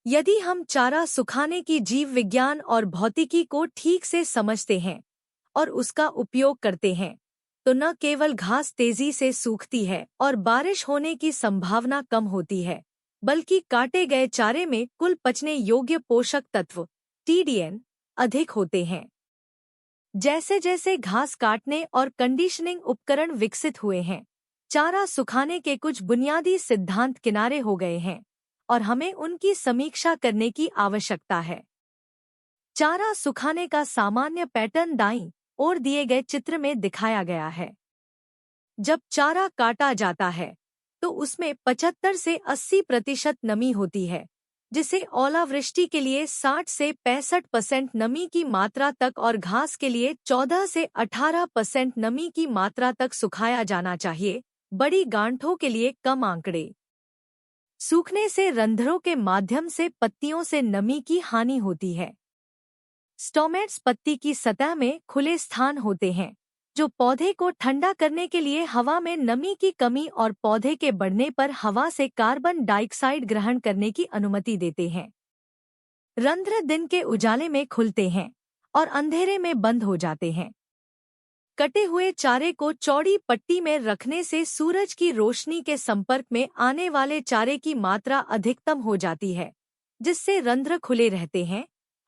यदि हम चारा सुखाने की जीव विज्ञान और भौतिकी को ठीक से समझते हैं और उसका उपयोग करते हैं, तो न केवल घास तेजी से सूखती है और बारिश होने की संभावना कम होती है, बल्कि काटे गए चारे में कुल पचने योग्य पोषक तत्व TDN अधिक होते हैं। जैसे जैसे घास काटने और कंडीशनिंग उपकरण विकसित हुए हैं, चारा सुखाने के कुछ बुनियादी सिद्धांत किनारे हो गए हैं और हमें उनकी समीक्षा करने की आवश्यकता है। चारा सुखाने का सामान्य पैटर्न दाईं ओर दिए गए चित्र में दिखाया गया है। जब चारा काटा जाता है, तो उसमें 75 से 80% नमी होती है, जिसे ओलावृष्टि के लिए 60 से 65% नमी की मात्रा तक और घास के लिए 14 से 18% नमी की मात्रा तक सुखाया जाना चाहिए। बड़ी गांठों के लिए कम आंकड़े। सूखने से रंध्रों के माध्यम से पत्तियों से नमी की हानि होती है। स्टोमेट्स पत्ती की सतह में खुले स्थान होते हैं, जो पौधे को ठंडा करने के लिए हवा में नमी की कमी और पौधे के बढ़ने पर हवा से कार्बन डाइऑक्साइड ग्रहण करने की अनुमति देते हैं। रंध्र दिन के उजाले में खुलते हैं और अंधेरे में बंद हो जाते हैं। कटे हुए चारे को चौड़ी पट्टी में रखने से सूरज की रोशनी के संपर्क में आने वाले चारे की मात्रा अधिकतम हो जाती है, जिससे रंध्र खुले रहते हैं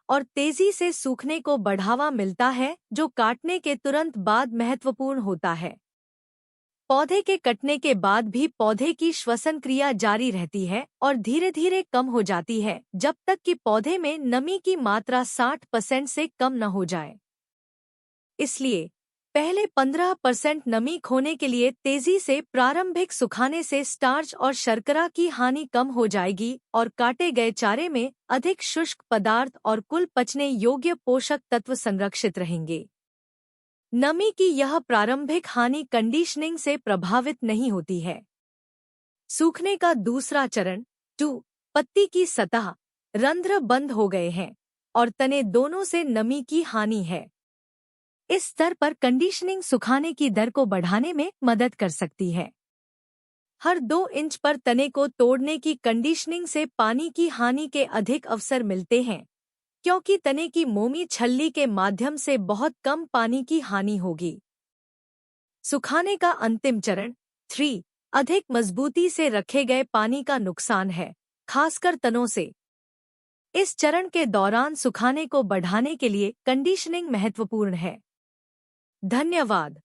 और तेजी से सूखने को बढ़ावा मिलता है, जो काटने के तुरंत बाद महत्वपूर्ण होता है। पौधे के कटने के बाद भी पौधे की श्वसन क्रिया जारी रहती है और धीरे धीरे कम हो जाती है, जब तक कि पौधे में नमी की मात्रा 60% से कम न हो जाए। इसलिए पहले 15% नमी खोने के लिए तेजी से प्रारंभिक सुखाने से स्टार्च और शर्करा की हानि कम हो जाएगी और काटे गए चारे में अधिक शुष्क पदार्थ और कुल पचने योग्य पोषक तत्व संरक्षित रहेंगे। नमी की यह प्रारंभिक हानि कंडीशनिंग से प्रभावित नहीं होती है। सूखने का दूसरा चरण 2, पत्ती की सतह, रंध्र बंद हो गए हैं और तने दोनों से नमी की हानि है। इस स्तर पर कंडीशनिंग सुखाने की दर को बढ़ाने में मदद कर सकती है। हर 2 इंच पर तने को तोड़ने की कंडीशनिंग से पानी की हानि के अधिक अवसर मिलते हैं, क्योंकि तने की मोमी छल्ली के माध्यम से बहुत कम पानी की हानि होगी। सुखाने का अंतिम चरण 3, अधिक मजबूती से रखे गए पानी का नुकसान है, खासकर तनों से। इस चरण के दौरान सुखाने को बढ़ाने के लिए कंडीशनिंग महत्वपूर्ण है। धन्यवाद।